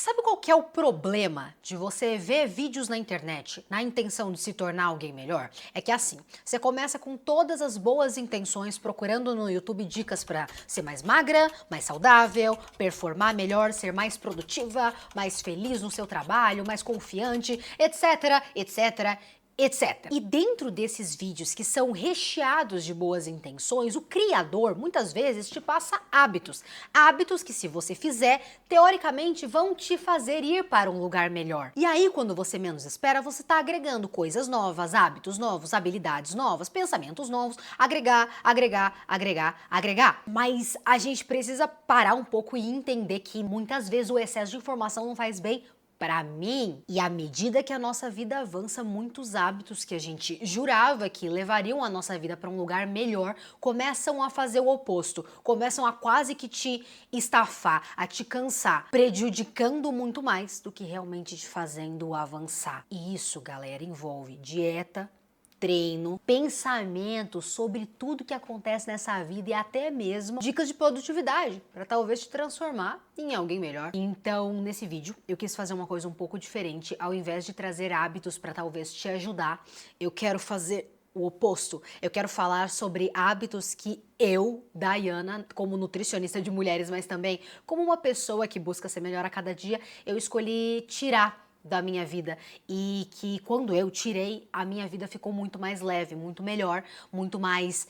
Sabe qual que é o problema de você ver vídeos na internet na intenção de se tornar alguém melhor? É que assim, você começa com todas as boas intenções procurando no YouTube dicas para ser mais magra, mais saudável, performar melhor, ser mais produtiva, mais feliz no seu trabalho, mais confiante, etc, etc, etc. E dentro desses vídeos que são recheados de boas intenções, o criador muitas vezes te passa hábitos. Hábitos que, se você fizer, teoricamente vão te fazer ir para um lugar melhor. E aí, quando você menos espera, você está agregando coisas novas, hábitos novos, habilidades novas, pensamentos novos, agregar, agregar, agregar, agregar. Mas a gente precisa parar um pouco e entender que muitas vezes o excesso de informação não faz bem para mim. E à medida que a nossa vida avança, muitos hábitos que a gente jurava que levariam a nossa vida para um lugar melhor começam a fazer o oposto, começam a quase que te estafar, a te cansar, prejudicando muito mais do que realmente te fazendo avançar. E isso, galera, envolve dieta, treino, pensamento sobre tudo que acontece nessa vida e até mesmo dicas de produtividade para talvez te transformar em alguém melhor. Então, nesse vídeo, eu quis fazer uma coisa um pouco diferente. Ao invés de trazer hábitos para talvez te ajudar, eu quero fazer o oposto. Eu quero falar sobre hábitos que eu, Dayana, como nutricionista de mulheres, mas também como uma pessoa que busca ser melhor a cada dia, eu escolhi tirar da minha vida, e que quando eu tirei, a minha vida ficou muito mais leve, muito melhor, muito mais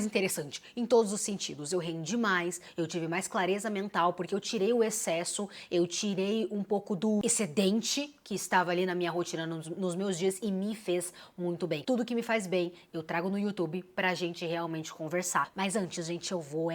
interessante em todos os sentidos. Eu rendi mais, eu tive mais clareza mental porque eu tirei o excesso, eu tirei um pouco do excedente que estava ali na minha rotina nos meus dias e me fez muito bem. Tudo que me faz bem, eu trago no YouTube pra gente realmente conversar. Mas antes, gente, eu vou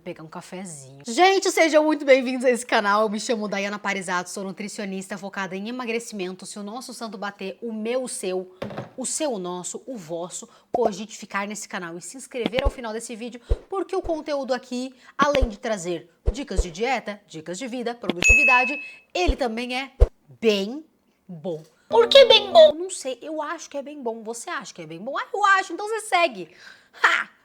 pegar um cafezinho. Gente, sejam muito bem-vindos a esse canal. Eu me chamo Dayana Parizato, sou nutricionista focada em emagrecimento. Se o nosso santo bater, o meu, o seu, o nosso, o vosso, cogite ficar nesse canal e se inscrever ao final desse vídeo, porque o conteúdo aqui, além de trazer dicas de dieta, dicas de vida, produtividade, ele também é bem bom. Por que bem bom? Não sei, eu acho que é bem bom. Você acha que é bem bom? Ah, eu acho, então você segue. Ha!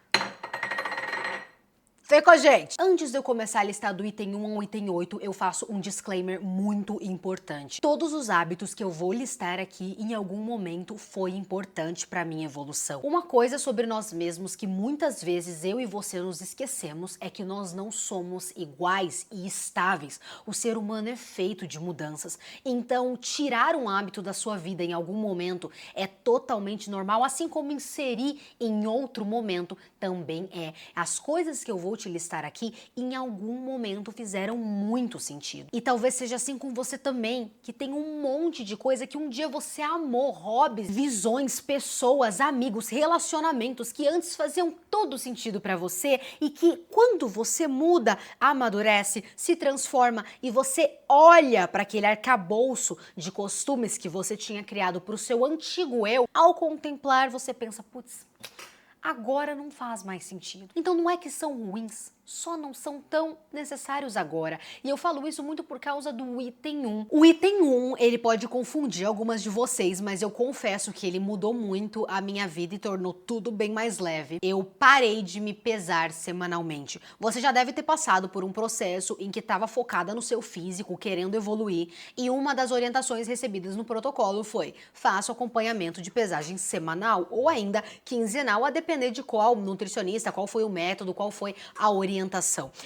Vem com a gente! Antes de eu começar a listar do item 1 ao item 8, eu faço um disclaimer muito importante. Todos os hábitos que eu vou listar aqui, em algum momento, foi importante para minha evolução. Uma coisa sobre nós mesmos que muitas vezes eu e você nos esquecemos é que nós não somos iguais e estáveis. O ser humano é feito de mudanças. Então, tirar um hábito da sua vida em algum momento é totalmente normal, assim como inserir em outro momento também é. As coisas que eu vou te listar aqui, em algum momento fizeram muito sentido. E talvez seja assim com você também, que tem um monte de coisa que um dia você amou, hobbies, visões, pessoas, amigos, relacionamentos que antes faziam todo sentido pra você e que quando você muda, amadurece, se transforma e você olha para aquele arcabouço de costumes que você tinha criado pro seu antigo eu, ao contemplar você pensa, putz, agora não faz mais sentido. Então não é que são ruins, só não são tão necessários agora. E eu falo isso muito por causa do item 1. O item 1, ele pode confundir algumas de vocês, mas eu confesso que ele mudou muito a minha vida e tornou tudo bem mais leve. Eu parei de me pesar semanalmente. Você já deve ter passado por um processo em que estava focada no seu físico, querendo evoluir, e uma das orientações recebidas no protocolo foi: faça o acompanhamento de pesagem semanal ou ainda quinzenal, a depender de qual nutricionista, qual foi o método, qual foi a orientação.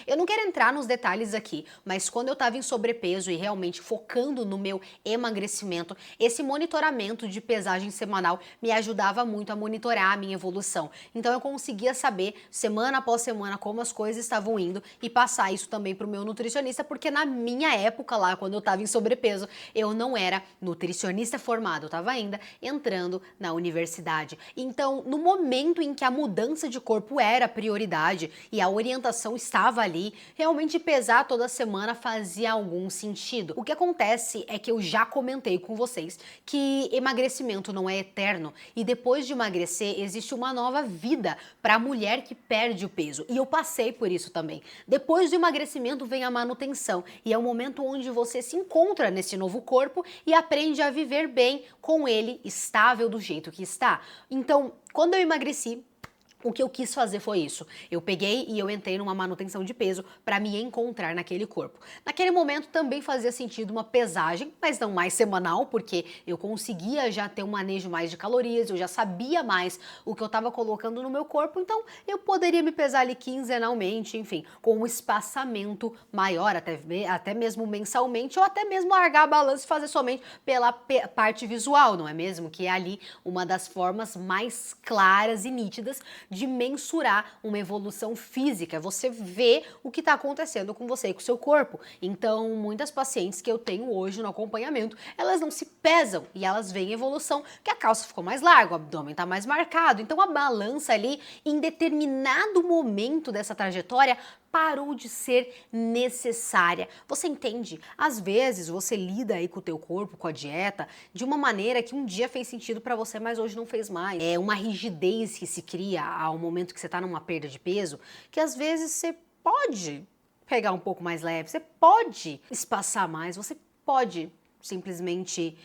Eu não quero entrar nos detalhes aqui, mas quando eu tava em sobrepeso e realmente focando no meu emagrecimento, esse monitoramento de pesagem semanal me ajudava muito a monitorar a minha evolução. Então eu conseguia saber semana após semana como as coisas estavam indo e passar isso também pro meu nutricionista, porque na minha época lá, quando eu tava em sobrepeso, eu não era nutricionista formado, eu tava ainda entrando na universidade. Então, no momento em que a mudança de corpo era prioridade e a orientação estava ali, realmente pesar toda semana fazia algum sentido. O que acontece é que eu já comentei com vocês que emagrecimento não é eterno e depois de emagrecer existe uma nova vida para a mulher que perde o peso. E eu passei por isso também. Depois do emagrecimento vem a manutenção e é o momento onde você se encontra nesse novo corpo e aprende a viver bem com ele estável do jeito que está. Então, quando eu emagreci, O que eu quis fazer foi isso. Eu peguei e eu entrei numa manutenção de peso para me encontrar naquele corpo. Naquele momento também fazia sentido uma pesagem, mas não mais semanal, porque eu conseguia já ter um manejo mais de calorias, eu já sabia mais o que eu estava colocando no meu corpo, então eu poderia me pesar ali quinzenalmente, enfim, com um espaçamento maior, até mesmo mensalmente, ou até mesmo largar a balança e fazer somente pela parte visual, não é mesmo? Que é ali uma das formas mais claras e nítidas de mensurar uma evolução física, você vê o que está acontecendo com você e com o seu corpo. Então, muitas pacientes que eu tenho hoje no acompanhamento, elas não se pesam e elas veem evolução, que a calça ficou mais larga, o abdômen está mais marcado. Então, a balança ali, em determinado momento dessa trajetória, parou de ser necessária. Você entende? Às vezes você lida aí com o teu corpo, com a dieta, de uma maneira que um dia fez sentido para você, mas hoje não fez mais. É uma rigidez que se cria ao momento que você está numa perda de peso, que às vezes você pode pegar um pouco mais leve, você pode espaçar mais, você pode simplesmente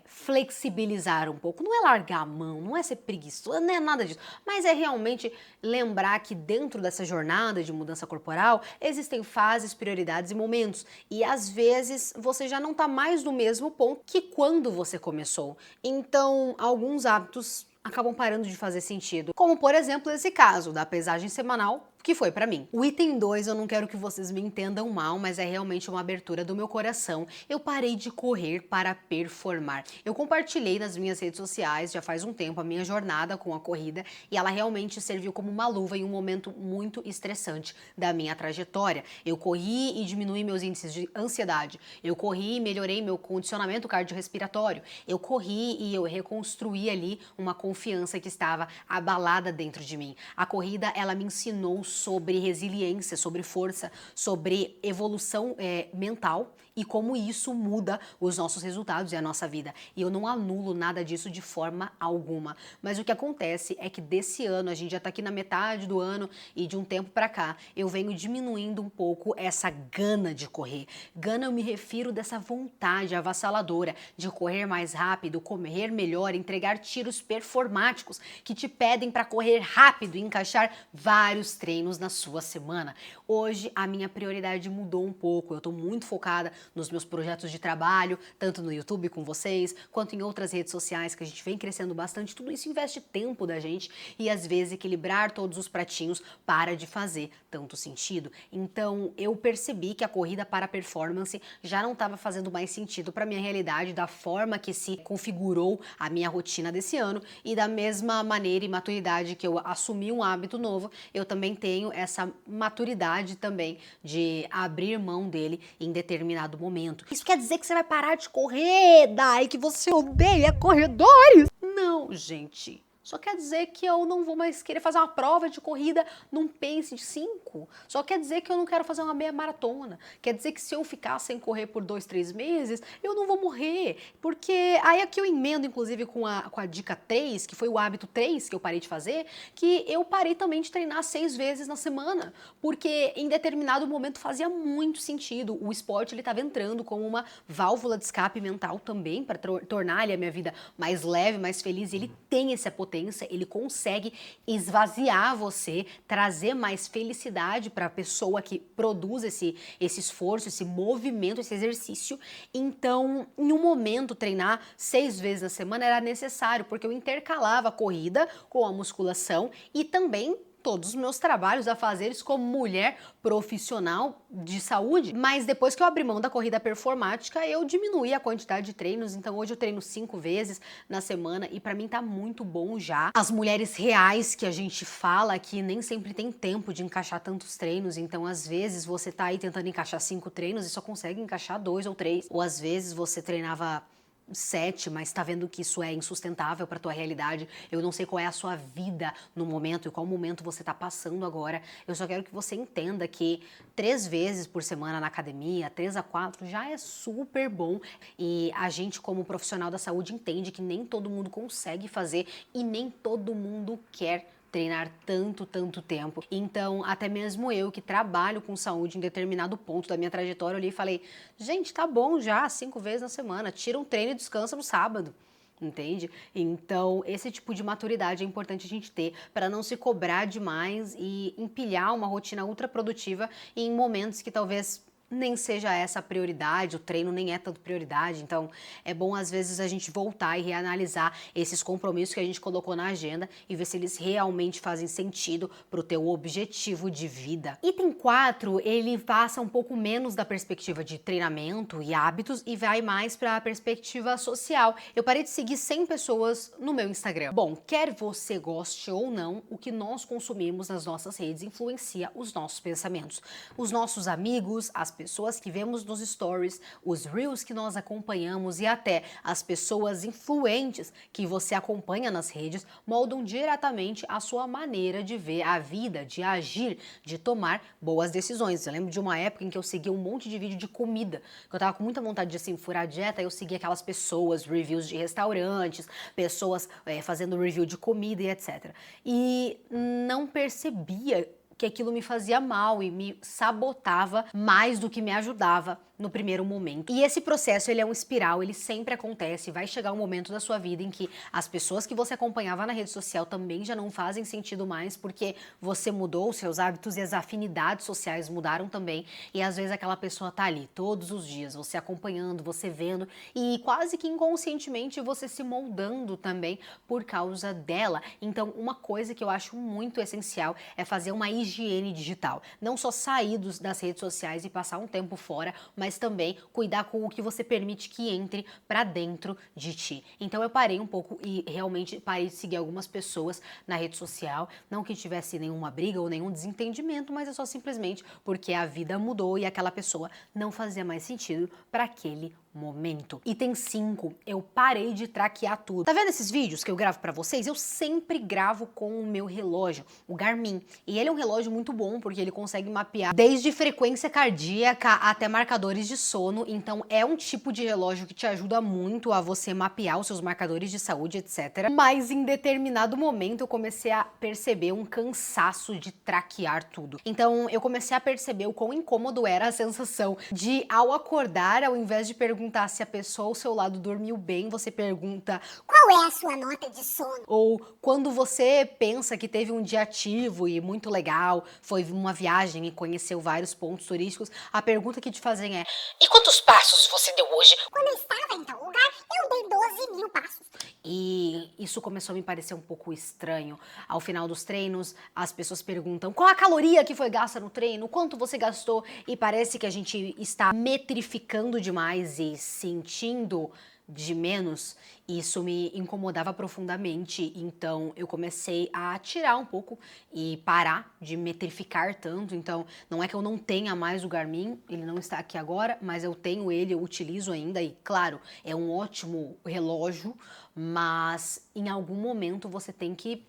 flexibilizar um pouco. Não é largar a mão, não é ser preguiçoso, não é nada disso. Mas é realmente lembrar que dentro dessa jornada de mudança corporal existem fases, prioridades e momentos. E às vezes você já não está mais no mesmo ponto que quando você começou. Então, alguns hábitos acabam parando de fazer sentido. Como, por exemplo, esse caso da pesagem semanal, que foi pra mim. O item 2, eu não quero que vocês me entendam mal, mas é realmente uma abertura do meu coração. Eu parei de correr para performar. Eu compartilhei nas minhas redes sociais, já faz um tempo, a minha jornada com a corrida, e ela realmente serviu como uma luva em um momento muito estressante da minha trajetória. Eu corri e diminui meus índices de ansiedade. Eu corri e melhorei meu condicionamento cardiorrespiratório. Eu corri e eu reconstruí ali uma confiança que estava abalada dentro de mim. A corrida, ela me ensinou sobre resiliência, sobre força, sobre evolução mental e como isso muda os nossos resultados e a nossa vida. E eu não anulo nada disso de forma alguma. Mas o que acontece é que desse ano, a gente já tá aqui na metade do ano e de um tempo pra cá, eu venho diminuindo um pouco essa gana de correr. Gana eu me refiro dessa vontade avassaladora de correr mais rápido, correr melhor, entregar tiros performáticos que te pedem para correr rápido e encaixar vários treinos na sua semana. Hoje a minha prioridade mudou um pouco, eu tô muito focada nos meus projetos de trabalho, tanto no YouTube com vocês, quanto em outras redes sociais que a gente vem crescendo bastante. Tudo isso investe tempo da gente e às vezes equilibrar todos os pratinhos para de fazer tanto sentido. Então eu percebi que a corrida para performance já não estava fazendo mais sentido para minha realidade, da forma que se configurou a minha rotina desse ano, e da mesma maneira e maturidade que eu assumi um hábito novo, eu também tenho essa maturidade também de abrir mão dele em determinado momento. Isso quer dizer que você vai parar de correr, Dai, que você odeia corredores? Não, gente. Só quer dizer que eu não vou mais querer fazer uma prova de corrida num pace de 5. Só quer dizer que eu não quero fazer uma meia maratona. Quer dizer que se eu ficar sem correr por 2, 3 meses, eu não vou morrer. Porque aí aqui eu emendo, inclusive, com a dica 3, que foi o hábito 3 que eu parei de fazer, que eu parei também de treinar 6 vezes na semana. Porque em determinado momento fazia muito sentido. O esporte, ele estava entrando como uma válvula de escape mental também, para tornar ali a minha vida mais leve, mais feliz. E ele tem essa potência. Ele consegue esvaziar você, trazer mais felicidade para a pessoa que produz esse esforço, esse movimento, esse exercício. Então, em um momento, treinar 6 vezes na semana era necessário, porque eu intercalava a corrida com a musculação e também todos os meus trabalhos, afazeres como mulher profissional de saúde. Mas depois que eu abri mão da corrida performática, eu diminuí a quantidade de treinos. Então hoje eu treino 5 vezes na semana e pra mim tá muito bom já. As mulheres reais que a gente fala que nem sempre tem tempo de encaixar tantos treinos. Então às vezes você tá aí tentando encaixar 5 treinos e só consegue encaixar 2 ou 3. Ou às vezes você treinava 7, mas tá vendo que isso é insustentável pra tua realidade. Eu não sei qual é a sua vida no momento e qual momento você tá passando agora. Eu só quero que você entenda que 3 vezes por semana na academia, 3 a 4, já é super bom. E a gente, como profissional da saúde, entende que nem todo mundo consegue fazer e nem todo mundo quer treinar tanto tempo. Então, até mesmo eu que trabalho com saúde em determinado ponto da minha trajetória, eu olhei e falei, gente, tá bom já, 5 vezes na semana, tira um treino e descansa no sábado. entende? Então, esse tipo de maturidade é importante a gente ter para não se cobrar demais e empilhar uma rotina ultra produtiva em momentos que talvez nem seja essa a prioridade, o treino nem é tanto prioridade, então é bom às vezes a gente voltar e reanalisar esses compromissos que a gente colocou na agenda e ver se eles realmente fazem sentido para o teu objetivo de vida. Item 4, ele passa um pouco menos da perspectiva de treinamento e hábitos e vai mais para a perspectiva social. Eu parei de seguir 100 pessoas no meu Instagram. Bom, quer você goste ou não, o que nós consumimos nas nossas redes influencia os nossos pensamentos. Os nossos amigos, as pessoas que vemos nos stories, os reels que nós acompanhamos e até as pessoas influentes que você acompanha nas redes moldam diretamente a sua maneira de ver a vida, de agir, de tomar boas decisões. Eu lembro de uma época em que eu seguia um monte de vídeo de comida, que eu tava com muita vontade de assim, furar a dieta, eu seguia aquelas pessoas, reviews de restaurantes, pessoas fazendo review de comida e etc. E não percebia que aquilo me fazia mal e me sabotava mais do que me ajudava no primeiro momento. E esse processo, ele é um espiral, ele sempre acontece, vai chegar um momento da sua vida em que as pessoas que você acompanhava na rede social também já não fazem sentido mais, porque você mudou os seus hábitos e as afinidades sociais mudaram também, e às vezes aquela pessoa tá ali todos os dias, você acompanhando, você vendo, e quase que inconscientemente você se moldando também por causa dela. Então, uma coisa que eu acho muito essencial é fazer uma higiene digital. Não só sair das redes sociais e passar um tempo fora, mas também cuidar com o que você permite que entre pra dentro de ti. Então eu parei um pouco e realmente parei de seguir algumas pessoas na rede social, não que tivesse nenhuma briga ou nenhum desentendimento, mas é só simplesmente porque a vida mudou e aquela pessoa não fazia mais sentido para aquele momento. Item 5, eu parei de traquear tudo. Tá vendo esses vídeos que eu gravo pra vocês? Eu sempre gravo com o meu relógio, o Garmin. E ele é um relógio muito bom porque ele consegue mapear desde frequência cardíaca até marcadores de sono. Então é um tipo de relógio que te ajuda muito a você mapear os seus marcadores de saúde, etc. Mas em determinado momento eu comecei a perceber um cansaço de traquear tudo. Então eu comecei a perceber o quão incômodo era a sensação de, ao acordar, ao invés de perguntar se a pessoa ao seu lado dormiu bem, você pergunta: qual é a sua nota de sono? Ou quando você pensa que teve um dia ativo e muito legal, foi uma viagem e conheceu vários pontos turísticos, a pergunta que te fazem é: e quantos passos você deu hoje? Quando eu estava em tal lugar, eu dei 12.000 passos. E isso começou a me parecer um pouco estranho. Ao final dos treinos, as pessoas perguntam qual a caloria que foi gasta no treino, quanto você gastou, e parece que a gente está metrificando demais e sentindo de menos. Isso me incomodava profundamente, então eu comecei a tirar um pouco e parar de metrificar tanto. Então não é que eu não tenha mais o Garmin, ele não está aqui agora, mas eu tenho ele, eu utilizo ainda e claro, é um ótimo relógio, mas em algum momento você tem que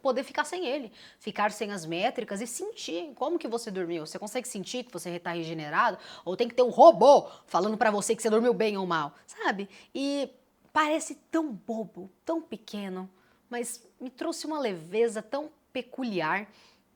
poder ficar sem ele, ficar sem as métricas e sentir como que você dormiu. Você consegue sentir que você está regenerado? Ou tem que ter um robô falando pra você que você dormiu bem ou mal, sabe? E parece tão bobo, tão pequeno, mas me trouxe uma leveza tão peculiar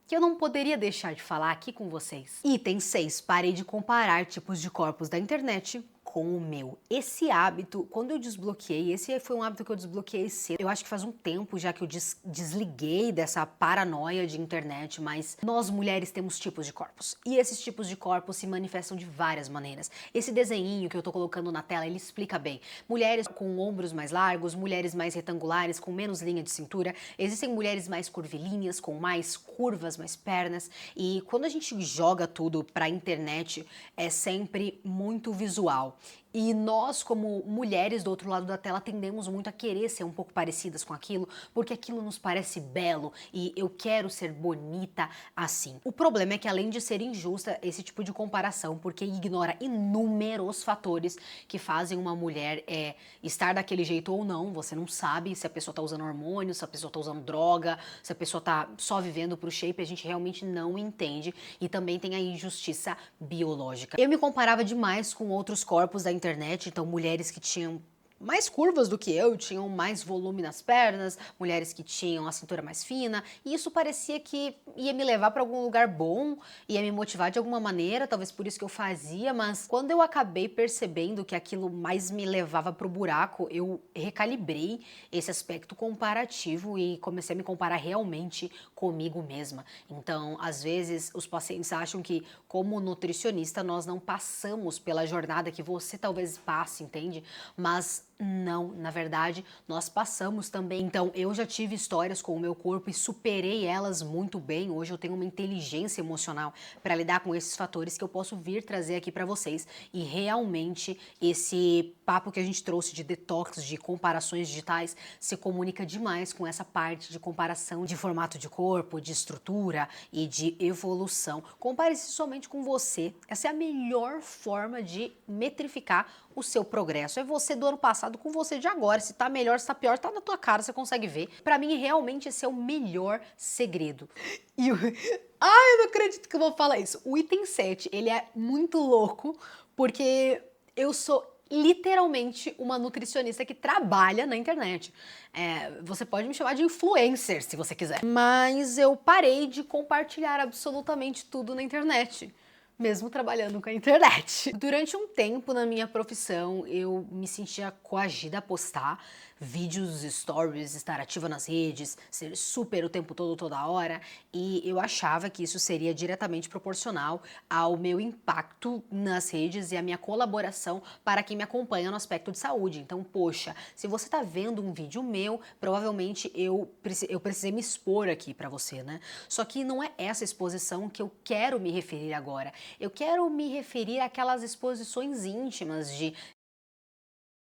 que eu não poderia deixar de falar aqui com vocês. Item 6. Parei de comparar tipos de corpos da internet com o meu. Esse hábito, quando eu desbloqueei, esse foi um hábito que eu desbloqueei cedo. Eu acho que faz um tempo já que eu desliguei dessa paranoia de internet, mas nós mulheres temos tipos de corpos. E esses tipos de corpos se manifestam de várias maneiras. Esse desenhinho que eu tô colocando na tela, ele explica bem. Mulheres com ombros mais largos, mulheres mais retangulares, com menos linha de cintura. Existem mulheres mais curvilíneas, com mais curvas, mais pernas. E quando a gente joga tudo pra internet, é sempre muito visual. E nós, como mulheres do outro lado da tela, tendemos muito a querer ser um pouco parecidas com aquilo, porque aquilo nos parece belo e eu quero ser bonita assim. O problema é que, além de ser injusta esse tipo de comparação, porque ignora inúmeros fatores que fazem uma mulher estar daquele jeito ou não, você não sabe se a pessoa tá usando hormônio, se a pessoa tá usando droga, se a pessoa tá só vivendo pro shape, a gente realmente não entende. E também tem a injustiça biológica. Eu me comparava demais com outros corpos da internet, então mulheres que tinham mais curvas do que eu, tinham mais volume nas pernas, mulheres que tinham a cintura mais fina, e isso parecia que ia me levar para algum lugar bom, ia me motivar de alguma maneira, talvez por isso que eu fazia, mas quando eu acabei percebendo que aquilo mais me levava pro buraco, eu recalibrei esse aspecto comparativo e comecei a me comparar realmente comigo mesma. Então, às vezes, os pacientes acham que, como nutricionista, nós não passamos pela jornada que você talvez passe, entende? Mas não, na verdade, nós passamos também. Então, eu já tive histórias com o meu corpo e superei elas muito bem. Hoje eu tenho uma inteligência emocional para lidar com esses fatores que eu posso vir trazer aqui para vocês. E realmente esse papo que a gente trouxe de detox, de comparações digitais, se comunica demais com essa parte de comparação de formato de corpo, de estrutura e de evolução. Compare-se somente com você. Essa é a melhor forma de metrificar o seu progresso. É você do ano passado com você de agora. Se tá melhor, se tá pior, tá na tua cara, você consegue ver. Pra mim, realmente, esse é o melhor segredo. E o... Ai, eu não acredito que eu vou falar isso. O item 7, ele é muito louco, porque eu sou literalmente uma nutricionista que trabalha na internet. Você pode me chamar de influencer, se você quiser. Mas eu parei de compartilhar absolutamente tudo na internet, mesmo trabalhando com a internet. Durante um tempo na minha profissão, eu me sentia coagida a postar vídeos, stories, estar ativa nas redes, ser super o tempo todo, toda hora, e eu achava que isso seria diretamente proporcional ao meu impacto nas redes e a minha colaboração para quem me acompanha no aspecto de saúde. Então, poxa, se você tá vendo um vídeo meu, provavelmente eu precisei me expor aqui para você, né? Só que não é essa exposição que eu quero me referir agora. Eu quero me referir àquelas exposições íntimas de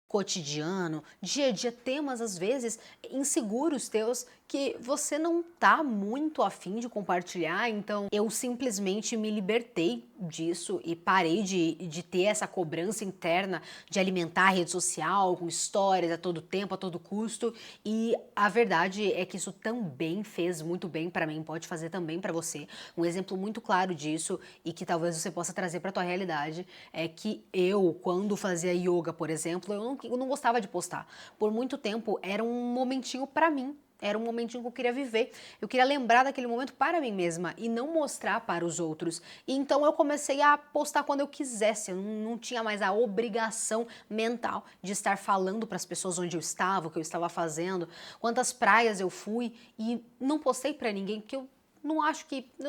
cotidiano, dia a dia, temas às vezes inseguros teus que você não tá muito afim de compartilhar. Então eu simplesmente me libertei disso e parei de ter essa cobrança interna de alimentar a rede social com histórias a todo tempo, a todo custo. E a verdade é que isso também fez muito bem para mim, pode fazer também para você. Um exemplo muito claro disso e que talvez você possa trazer para tua realidade é que eu, quando fazia yoga, por exemplo, eu não gostava de postar. Por muito tempo era um momentinho para mim. Era um momentinho que eu queria viver. Eu queria lembrar daquele momento para mim mesma e não mostrar para os outros. E então eu comecei a postar quando eu quisesse. Eu não tinha mais a obrigação mental de estar falando para as pessoas onde eu estava, o que eu estava fazendo, quantas praias eu fui, e não postei para ninguém porque eu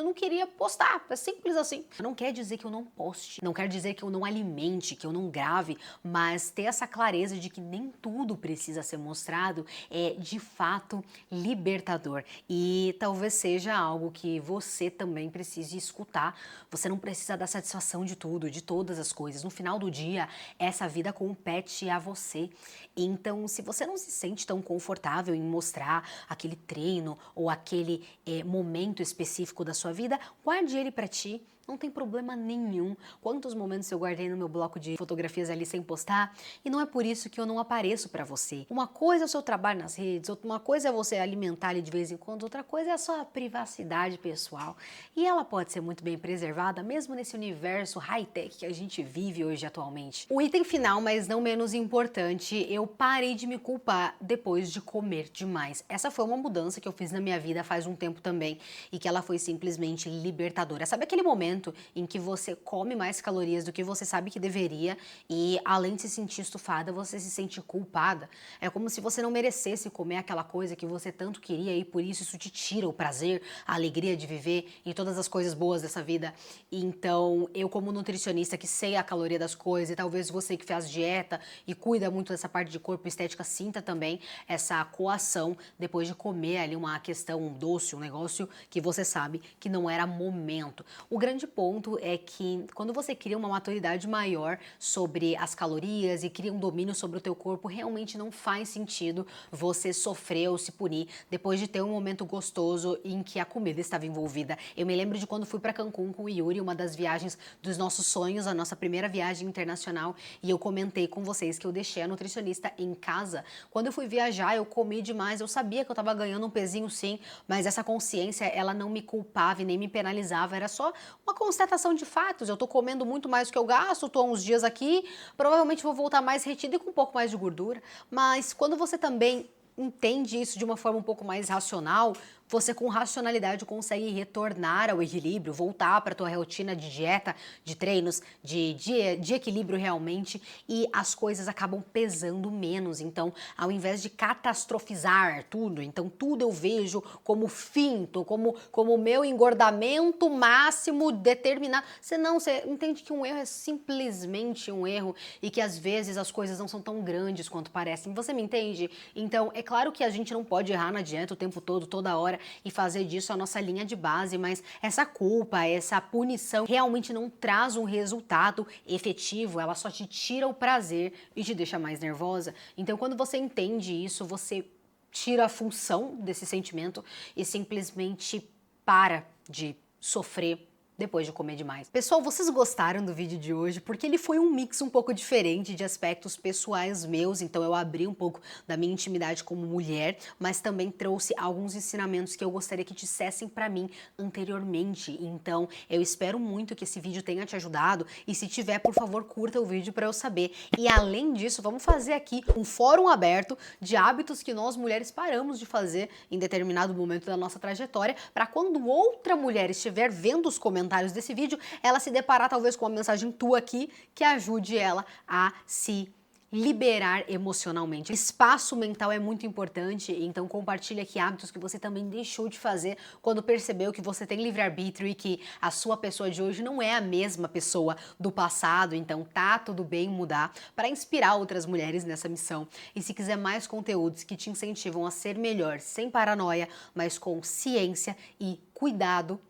não queria postar, é simples assim. Não quer dizer que eu não poste, não quer dizer que eu não alimente, que eu não grave, mas ter essa clareza de que nem tudo precisa ser mostrado é de fato libertador. E talvez seja algo que você também precise escutar. Você não precisa dar satisfação de tudo, de todas as coisas. No final do dia, essa vida compete a você. Então, se você não se sente tão confortável em mostrar aquele treino ou aquele momento específico da sua vida, guarde ele pra ti. Não tem problema nenhum. Quantos momentos eu guardei no meu bloco de fotografias ali sem postar? E não é por isso que eu não apareço pra você. Uma coisa é o seu trabalho nas redes, uma coisa é você alimentar ali de vez em quando, outra coisa é a sua privacidade pessoal. E ela pode ser muito bem preservada, mesmo nesse universo high-tech que a gente vive hoje atualmente. O item final, mas não menos importante, eu parei de me culpar depois de comer demais. Essa foi uma mudança que eu fiz na minha vida faz um tempo também e que ela foi simplesmente libertadora. Sabe aquele momento em que você come mais calorias do que você sabe que deveria e, além de se sentir estufada, você se sente culpada? É como se você não merecesse comer aquela coisa que você tanto queria e por isso te tira o prazer, a alegria de viver e todas as coisas boas dessa vida. Então, eu como nutricionista que sei a caloria das coisas, e talvez você que faz dieta e cuida muito dessa parte de corpo e estética sinta também essa coação depois de comer ali uma questão, um doce, um negócio que você sabe que não era momento. O grande ponto é que quando você cria uma maturidade maior sobre as calorias e cria um domínio sobre o teu corpo, realmente não faz sentido você sofrer ou se punir depois de ter um momento gostoso em que a comida estava envolvida. Eu me lembro de quando fui para Cancún com o Yuri, uma das viagens dos nossos sonhos, a nossa primeira viagem internacional, e eu comentei com vocês que eu deixei a nutricionista em casa. Quando eu fui viajar, eu comi demais, eu sabia que eu estava ganhando um pezinho sim, mas essa consciência, ela não me culpava e nem me penalizava, era só uma constatação de fatos. Eu tô comendo muito mais do que eu gasto, tô há uns dias aqui, provavelmente vou voltar mais retida e com um pouco mais de gordura. Mas quando você também entende isso de uma forma um pouco mais racional, você com racionalidade consegue retornar ao equilíbrio, voltar para a tua rotina de dieta, de treinos, de equilíbrio realmente, e as coisas acabam pesando menos. Então, ao invés de catastrofizar tudo, então tudo eu vejo como finto, como o meu engordamento máximo determinado. Você entende que um erro é simplesmente um erro e que às vezes as coisas não são tão grandes quanto parecem. Você me entende? Então, é claro que a gente não pode errar na dieta o tempo todo, toda hora, e fazer disso a nossa linha de base, mas essa culpa, essa punição realmente não traz um resultado efetivo, ela só te tira o prazer e te deixa mais nervosa. Então, quando você entende isso, você tira a função desse sentimento e simplesmente para de sofrer depois de comer demais. Pessoal, vocês gostaram do vídeo de hoje? Porque ele foi um mix um pouco diferente de aspectos pessoais meus, então eu abri um pouco da minha intimidade como mulher, mas também trouxe alguns ensinamentos que eu gostaria que dissessem pra mim anteriormente. Então, eu espero muito que esse vídeo tenha te ajudado e se tiver, por favor, curta o vídeo pra eu saber. E além disso, vamos fazer aqui um fórum aberto de hábitos que nós mulheres paramos de fazer em determinado momento da nossa trajetória, para quando outra mulher estiver vendo os comentários desse vídeo, ela se deparar talvez com uma mensagem tua aqui que ajude ela a se liberar emocionalmente. Espaço mental é muito importante, então compartilha aqui hábitos que você também deixou de fazer quando percebeu que você tem livre-arbítrio e que a sua pessoa de hoje não é a mesma pessoa do passado, então tá tudo bem mudar, para inspirar outras mulheres nessa missão. E se quiser mais conteúdos que te incentivam a ser melhor, sem paranoia, mas com ciência e cuidado,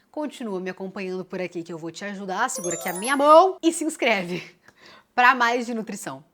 continua me acompanhando por aqui que eu vou te ajudar, segura aqui a minha mão e se inscreve para mais de nutrição.